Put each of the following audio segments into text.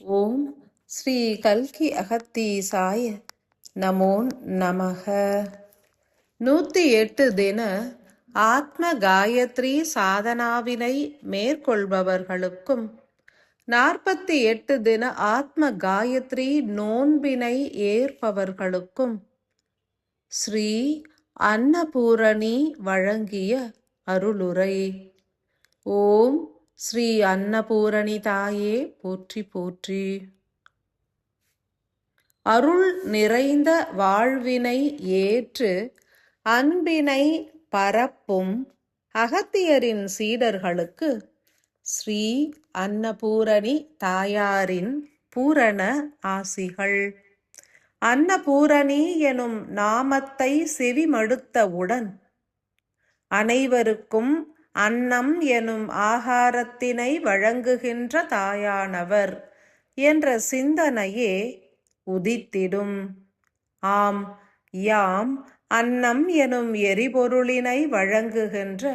ஓம் ஸ்ரீ கல்கி அகத்தீசாய நமோ நமக. 108 தின ஆத்ம காயத்ரி சாதனாவினை மேற்கொள்பவர்களுக்கும் 48 தின ஆத்ம காயத்ரி நோன்பினை ஏற்பவர்களுக்கும் ஸ்ரீ அன்னபூரணி வழங்கிய அருளுரை. ஓம் ஸ்ரீ அன்னபூரணி தாயே போற்றி போற்றி. அருள் நிறைந்த வாழ்வினை ஏற்று அன்பினை பரப்பும் அகத்தியரின் சீடர்களுக்கு ஸ்ரீ அன்னபூரணி தாயாரின் பூரண ஆசிகள். அன்னபூரணி எனும் நாமத்தை செவிமடுத்தவுடன் அனைவருக்கும் அன்னம் எனும் ஆகாரத்தினை வழங்குகின்ற தாயானவர் என்ற சிந்தனையே உதித்திடும். ஆம், யாம் அன்னம் எனும் எரிபொருளினை வழங்குகின்ற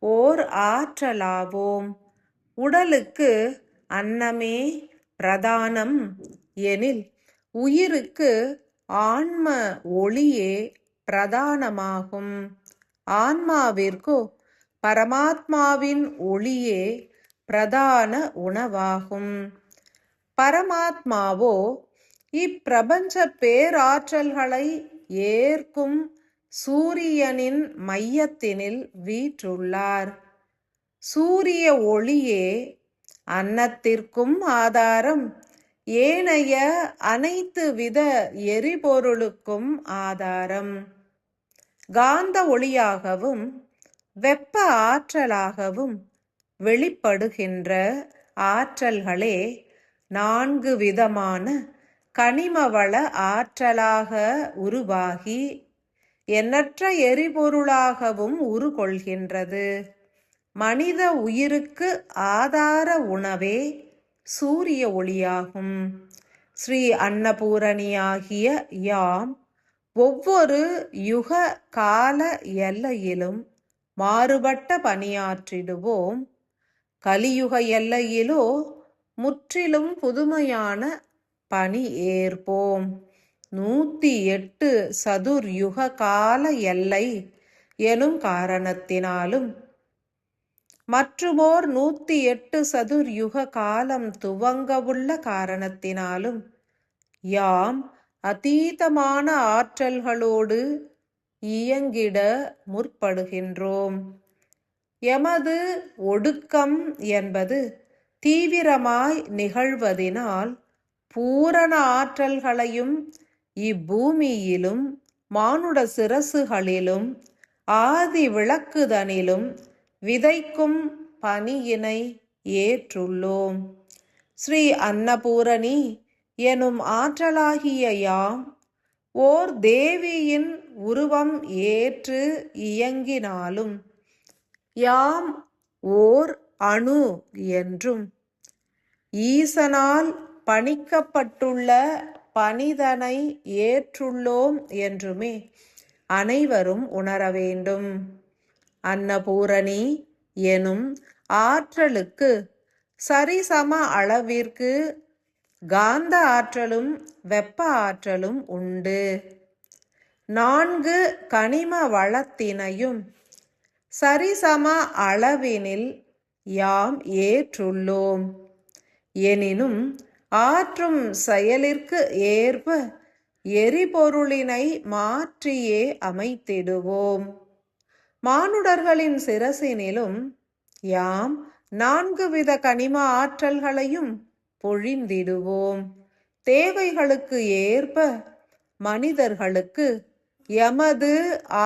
ஓர் ஆற்றலாவோம். உடலுக்கு அன்னமே பிரதானம் எனில் உயிருக்கு ஆன்ம ஒளியே பிரதானமாகும். ஆன்மாவிற்கோ பரமாத்மாவின் ஒளியே பிரதான உணவாகும். பரமாத்மாவோ இப்பிரபஞ்ச பேராற்றல்களை ஏற்கும் சூரியனின் மையத்தினில் வீற்றுள்ளார். சூரிய ஒளியே அன்னத்திற்கும் ஆதாரம், ஏனைய அனைத்து வித எரிபொருளுக்கும் ஆதாரம். காந்த ஒளியாகவும் வெப்ப ஆற்றலாகவும் வெளிப்படுகின்ற ஆற்றல்களே 4 விதமான கனிமவள ஆற்றலாக உருவாகி எண்ணற்ற எரிபொருளாகவும் உருகொள்கின்றது. மனித உயிருக்கு ஆதார உணவே சூரிய ஒளியாகும். ஸ்ரீ அன்னபூரணியாகிய யாம் ஒவ்வொரு யுக கால எல்லையிலும் மாறுபட்ட பணியாற்றிடுவோம். கலியுக எல்லையிலோ முற்றிலும் புதுமையான பணி ஏற்போம். 108 சதுர்யுக கால எல்லை எனும் காரணத்தினாலும் மற்றுமோர் 108 சதுர்யுக காலம் துவங்கவுள்ள காரணத்தினாலும் யாம் அதீதமான ஆற்றல்களோடு இயங்கிட முற்படுகின்றோம். எமது ஒடுக்கம் என்பது தீவிரமாய் நிகழ்வதினால் பூரண ஆற்றல்களையும் இப்பூமியிலும் மானுட சிரசுகளிலும் ஆதி விளக்குதனிலும் விதைக்கும் பணியினை ஏற்றுள்ளோம். ஸ்ரீ அன்னபூரணி எனும் ஆற்றலாகிய யாம் ஓர் தேவியின் உருவம் ஏற்று இயங்கினாலும் யாம் ஓர் அணு என்றும் ஈசனால் பணிக்கப்பட்டுள்ள பணிதனை ஏற்றுள்ளோம் என்றுமே அனைவரும் உணர வேண்டும். அன்னபூரணி எனும் ஆற்றலுக்கு சரிசம அளவிற்கு காந்த ஆற்றலும் வெப்ப ஆற்றலும் உண்டு. 4 கனிம வளத்தினையும் சரிசம அளவினில் யாம் ஏற்றுள்ளோம். எனினும் ஆற்றும் செயலிற்கு ஏற்ப எரிபொருளினை மாற்றியே அமைத்திடுவோம். மானுடர்களின் சிரசினிலும் யாம் 4 வித கனிம ஆற்றல்களையும் பொழிந்திடுவோம். தேவைகளுக்கு ஏற்ப மனிதர்களுக்கு எமது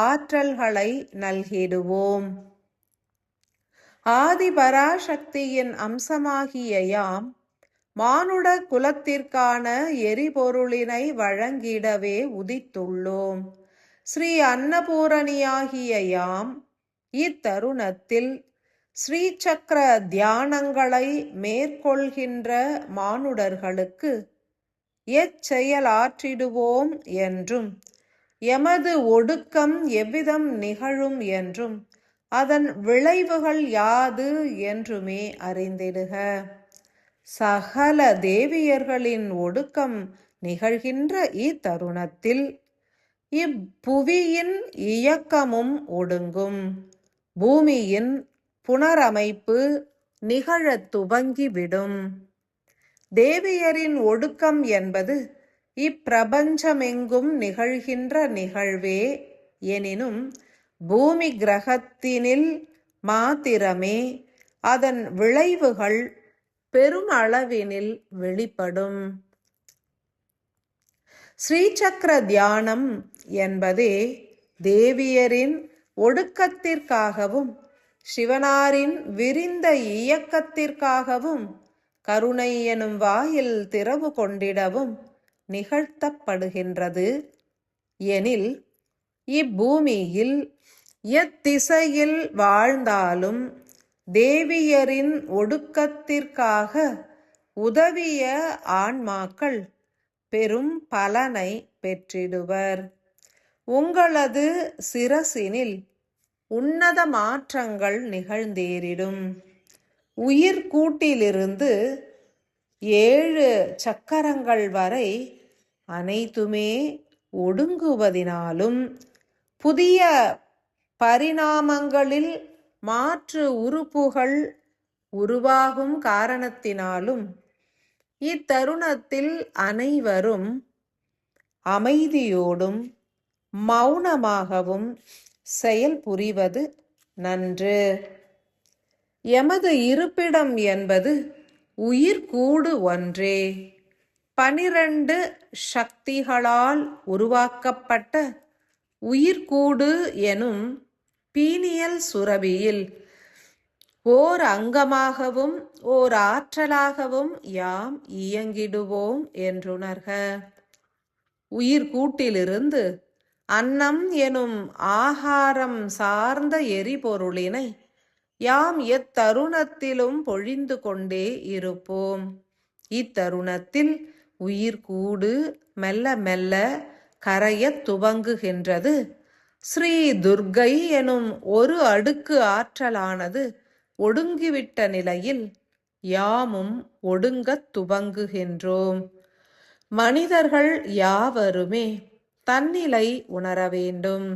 ஆற்றல்களை நல்கிடுவோம். ஆதிபராசக்தியின் அம்சமாகிய யாம் மானுட குலத்திற்கான எரிபொருளினை வழங்கிடவே உதித்துள்ளோம். ஸ்ரீ அன்னபூரணியாகிய யாம் இத்தருணத்தில் ஸ்ரீசக்கர தியானங்களை மேற்கொள்கின்ற மானுடர்களுக்கு எச்செயலாற்றிடுவோம் என்றும் எமது ஒடுக்கம் எவ்விதம் நிகழும் என்றும் அதன் விளைவுகள் யாது என்றுமே அறிந்திடுக. சகல தேவியர்களின் ஒடுக்கம் நிகழ்கின்ற இத்தருணத்தில் இப்புவியின் இயக்கமும் ஒடுங்கும். பூமியின் புனரமைப்பு நிகழத் துவங்கிவிடும். தேவியரின் ஒடுக்கம் என்பது இப்பிரபஞ்சமெங்கும் நிகழ்கின்ற நிகழ்வே. எனினும் பூமி கிரகத்தினில் மாத்திரமே அதன் விளைவுகள் பெருமளவினில் வெளிப்படும். ஸ்ரீசக்கர தியானம் என்பதே தேவியரின் ஒடுக்கத்திற்காகவும் சிவனாரின் விரிந்த இயக்கத்திற்காகவும் கருணை எனும் வாயில் திறவு கொண்டிடவும் நிகழ்த்தப்படுகின்றது. எனில் இப்பூமியில் எத்திசையில் வாழ்ந்தாலும் தேவியரின் ஒடுக்கத்திற்காக உதவிய ஆன்மாக்கள் பெரும் பலனை பெற்றிடுவர். உங்களது சிரசினில் உன்னத மாற்றங்கள் நிகழ்ந்தேறிடும். உயிர்கூட்டிலிருந்து 7 சக்கரங்கள் வரை அனைத்துமே ஒடுங்குவதினாலும் புதிய பரிணாமங்களில் மாற்று உறுப்புகள் உருவாகும் காரணத்தினாலும் இத்தருணத்தில் அனைவரும் அமைதியோடும் மௌனமாகவும் செயல் புரிவது நன்று. எமது இருப்பிடம் என்பது உயிர்கூடு ஒன்றே. 12 சக்திகளால் உருவாக்கப்பட்ட உயிர்கூடு எனும் பீனியல் சுரபியில் ஓர் அங்கமாகவும் ஓர் ஆற்றலாகவும் யாம் இயங்கிடுவோம் என்றுணர்க. உயிர்கூட்டிலிருந்து அன்னம் எனும் ஆகாரம் சார்ந்த எரிபொருளினை யாம் எத்தருணத்திலும் பொழிந்து கொண்டே இருப்போம். இத்தருணத்தில் உயிர்கூடு மெல்ல மெல்ல கரையத் துவங்குகின்றது. ஸ்ரீ துர்க்கை எனும் ஒரு அடுக்கு ஆற்றலானது ஒடுங்கிவிட்ட நிலையில் யாமும் ஒடுங்கத் துவங்குகின்றோம். மனிதர்கள் யாவருமே தன்னிலை உணர வேண்டும்.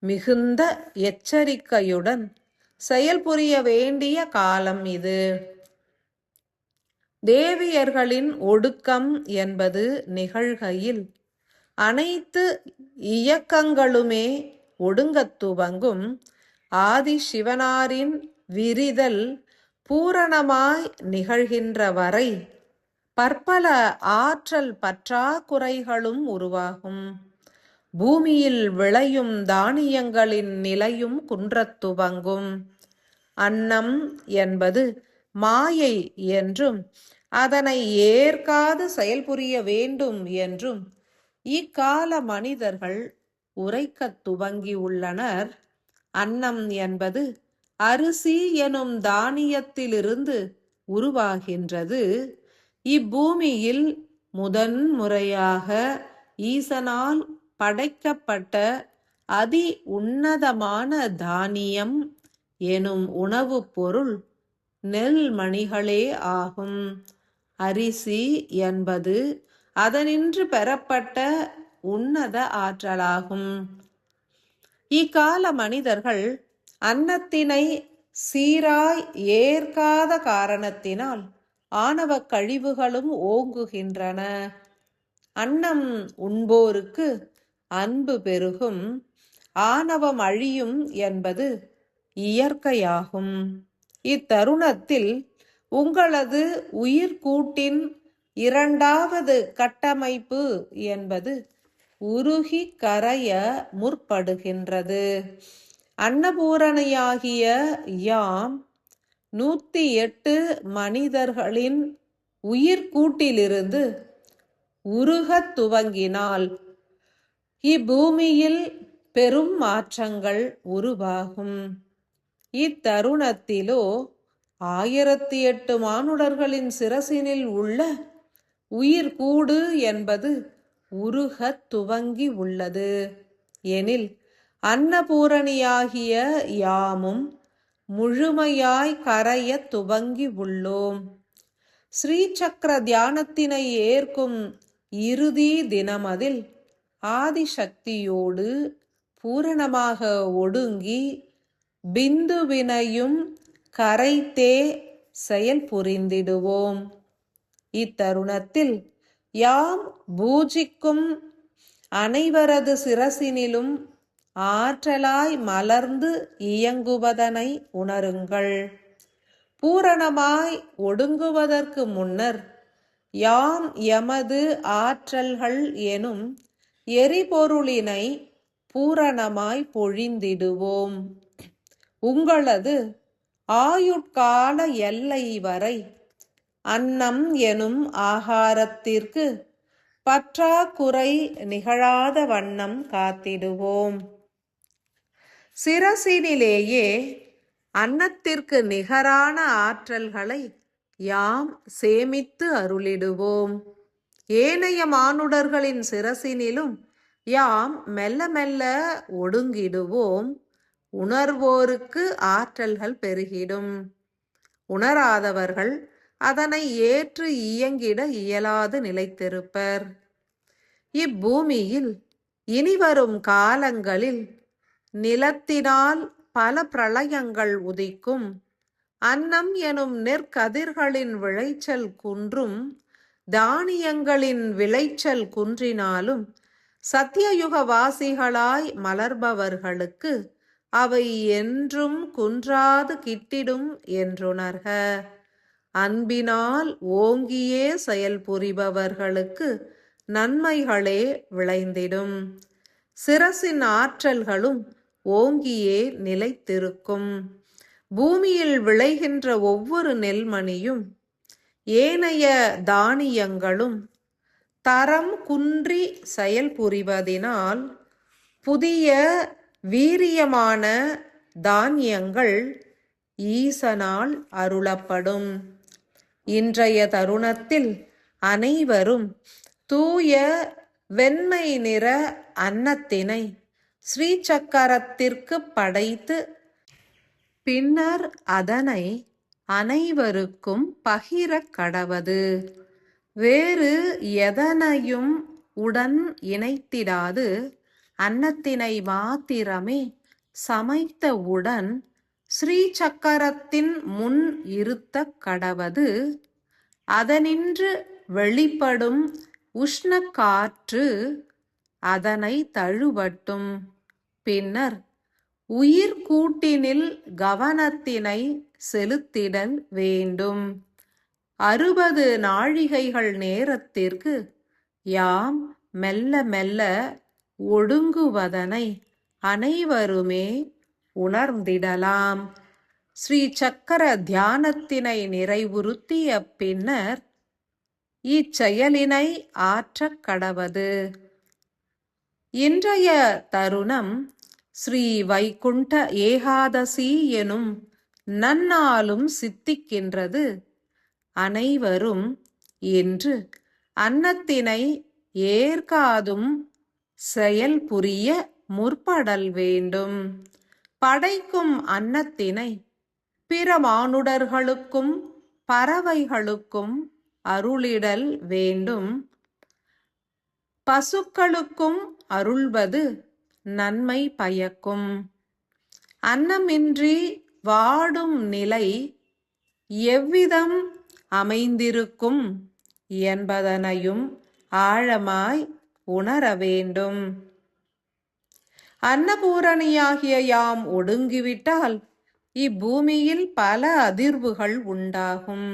மிகுந்த எச்சரிக்கையுடன் செயல்புரிய வேண்டிய காலம் இது. தேவியர்களின் ஒடுக்கம் என்பது நிகழ்கையில் அனைத்து இயக்கங்களுமே ஒடுங்கத் துவங்கும். ஆதி சிவனாரின் விரிதல் பூரணமாய் நிகழ்கின்ற வரை பற்பல ஆற்றல் பற்றாக்குறைகளும் உருவாகும். பூமியில் விளையும் தானியங்களின் நிலையும் குன்றத் துவங்கும். அன்னம் என்பது மாயை என்றும் அதனை ஏற்காது செயல்புரிய வேண்டும் என்றும் இக்கால மனிதர்கள் உரைக்கத் துவங்கியுள்ளனர். அன்னம் என்பது அரிசி எனும் தானியத்திலிருந்து உருவாகின்றது. இப்பூமியில் முதன் முறையாக ஈசனால் படைக்கப்பட்ட அதி உன்னதமான தானியம் எனும் உணவுப் பொருள் நெல்மணிகளே ஆகும். அரிசி என்பது அதனின்று பெறப்பட்ட உன்னத ஆற்றலாகும். இக்கால மனிதர்கள் அன்னத்தினை சீராய் ஏற்காத காரணத்தினால் ஆணவ கழிவுகளும் ஓங்குகின்றன. அன்னம் உண்போருக்கு அன்பு பெருகும், ஆணவம் அழியும் என்பது இயற்கையாகும். இத்தருணத்தில் உங்களது உயிர்கூட்டின் 2வது கட்டமைப்பு என்பது உருகி கரைய முற்படுகின்றது. அன்னபூரணியாகிய யாம் 108 மனிதர்களின் உயிர்கூட்டிலிருந்து உருகத் துவங்கினால் இப்பூமியில் பெரும் மாற்றங்கள் உருவாகும். இத்தருணத்திலோ 1008 மானுடர்களின் சிரசினில் உள்ள உயிர்கூடு என்பது உருகத் துவங்கி உள்ளது. எனில் அன்னபூரணியாகிய யாமும் முழுமையாய் கரையத் துவங்கி உள்ளோம். ஸ்ரீசக்கர தியானத்தினை ஏற்கும் இறுதி தினமதில் ஆதிசக்தியோடு பூரணமாக ஒடுங்கி பிந்துவினையும் கரைத்தே செயல் புரிந்திடுவோம். இத்தருணத்தில் யாம் பூஜிக்கும் அனைவரது சிரசினிலும் ஆற்றலாய் மலர்ந்து இயங்குவதனை உணருங்கள். பூரணமாய் ஒடுங்குவதற்கு முன்னர் யாம் எமது ஆற்றல்கள் எனும் எரிபொருளினை பூரணமாய் பொழிந்திடுவோம். உங்களது ஆயுட்கால எல்லை வரை அன்னம் எனும் ஆகாரத்திற்கு பற்றாக்குறை நிகழாத வண்ணம் காத்திடுவோம். சிரசினிலேயே அன்னத்திற்கு நிகரான ஆற்றல்களை யாம் சேமித்து அருளிடுவோம். ஏனைய மானுடர்களின் சிரசினிலும் யாம் மெல்ல மெல்ல ஒடுங்கிடுவோம். உணர்வோருக்கு ஆற்றல்கள் பெருகிடும். உணராதவர்கள் அதனை ஏற்று இயங்கிட இயலாது நிலைத்திருப்பர். இப்பூமியில் இனிவரும் காலங்களில் நிலத்தினால் பல பிரளயங்கள் உதிக்கும். அன்னம் எனும் நெற்கதிர்களின் விளைச்சல் குன்றும், தானியங்களின் விளைச்சல் குன்றினாலும் சத்தியயுக வாசிகளாய் மலர்பவர்களுக்கு அவை என்றும் குன்றாது கிட்டிடும் என்றுணர்க. அன்பினால் ஓங்கியே செயல் புரிபவர்களுக்கு நன்மைகளே விளைந்திடும். சிரசின் ஆற்றல்களும் ஓங்கியே நிலைத்திருக்கும். பூமியில் விளைகின்ற ஒவ்வொரு நெல்மணியும் ஏனைய தானியங்களும் தரம் குன்றி செயல் புரிவதினால் புதிய வீரியமான தானியங்கள் ஈசனால் அருளப்படும். இன்றைய தருணத்தில் அனைவரும் தூய வெண்மை நிற அன்னத்தினை ஸ்ரீசக்கரத்திற்கு படைத்து பின்னர் அதனை அனைவருக்கும் பகிர கடவது. வேறு எதனையும் உடன் இணைத்திடாது அன்னத்தினை மாத்திரமே சமைத்தவுடன் ஸ்ரீசக்கரத்தின் முன் இருத்த கடவது. அதனின்று வெளிப்படும் உஷ்ண காற்று அதனை தழுவட்டும். பின்னர் உயிர் கூட்டினில் கவனத்தினை செலுத்திடல் வேண்டும். 60 நாழிகைகள் நேரத்திற்கு யாம் மெல்ல மெல்ல ஒடுங்குவதனை அனைவருமே உணர்ந்திடலாம். ஸ்ரீ சக்கர தியானத்தினை நிறைவுறுத்திய பின்னர் இச்செயலினை ஆற்றக் கடவது. இன்றைய தருணம் ஸ்ரீ வைகுண்ட ஏகாதசி எனும் நன்னாளும் சித்திக்கின்றது. அனைவரும் இன்று அன்னத்தினை ஏற்காதும் செயல் புரிய முற்படல் வேண்டும். படைக்கும் அன்னத்தினை பிற மானுடர்களுக்கும் பறவைகளுக்கும் அருளிடல் வேண்டும். பசுக்களுக்கும் அருள்வது நன்மை பயக்கும். அன்னமின்றி வாடும் நிலை எவ்விதம் அமைந்திருக்கும் என்பதனையும் ஆழமாய் உணர வேண்டும். அன்னபூரணியாகிய யாம் ஒடுங்கிவிட்டால் இப்பூமியில் பல அதிர்வுகள் உண்டாகும்.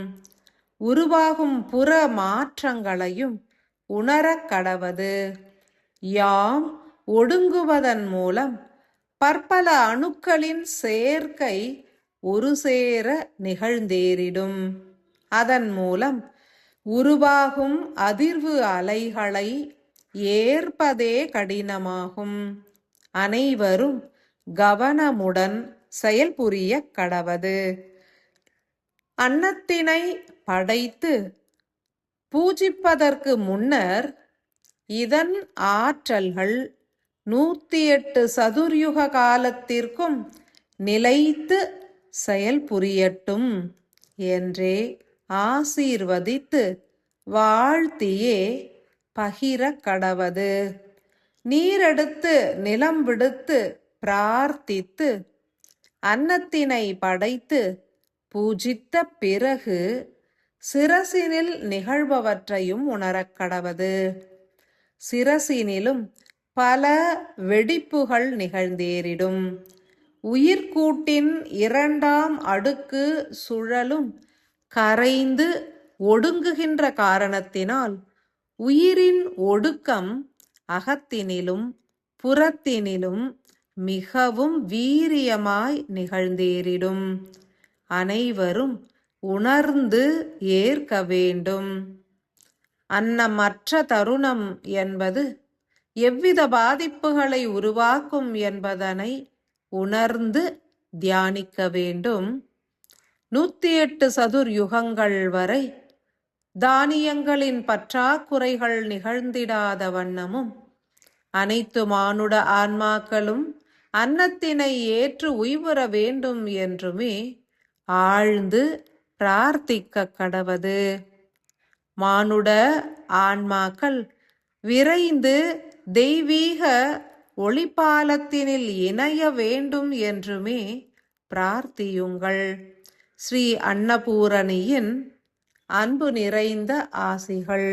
உருவாகும் புற மாற்றங்களையும் உணரக் கடவது. யாம் ஒடுங்குவதன் மூலம் பற்பல அணுக்களின் சேர்க்கை ஒரு சேர நிகழ்ந்தேறிடும். அதன் மூலம் உருவாகும் அதிர்வு அலைகளை ஏற்பதே கடினமாகும். அனைவரும் கவனமுடன் செயல்புரிய கடவது. அன்னத்தினை படைத்து பூஜிப்பதற்கு முன்னர் இதன் ஆற்றல்கள் 108 சதுர்யுக காலத்திற்கும் நிலைத்து செயல் புரியட்டும் என்றே ஆசீர்வதித்து வாழ்த்தியே பகிர கடவது. நீரெடுத்து நிலம் விடுத்து பிரார்த்தித்து அன்னத்தினை படைத்து பூஜித்த பிறகு சிரசினில் நிகழ்பவற்றையும் உணரக் கடவது. சிரசினிலும் பல வெடிப்புகள் நிகழ்ந்தேறிடும். உயிர்கூட்டின் 2ஆம் அடுக்கு சுழலும் கரைந்து ஒடுங்குகின்ற காரணத்தினால் உயிரின் ஒடுக்கம் அகத்தினிலும் புறத்தினிலும் மிகவும் வீரியமாய் நிகழ்ந்தேறிடும். அனைவரும் உணர்ந்து ஏற்க வேண்டும். அன்னமற்ற தருணம் என்பது எவ்வித பாதிப்புகளை உருவாக்கும் என்பதனை உணர்ந்து தியானிக்க வேண்டும். 108 சதுர்யுகங்கள் வரை தானியங்களின் பற்றாக்குறைகள் நிகழ்ந்திடாத வண்ணமும் அனைத்து மானுட ஆன்மாக்களும் அன்னத்தினை ஏற்று உய்வுற வேண்டும் என்றுமே ஆழ்ந்து பிரார்த்திக்க கடவது. மானுட ஆன்மாக்கள் விரைந்து தெய்வீக ஒளிப்பாலத்தினில் இணைய வேண்டும் என்றுமே பிரார்த்தியுங்கள். ஸ்ரீ அன்னபூரணியின் அன்பு நிறைந்த ஆசிகள்.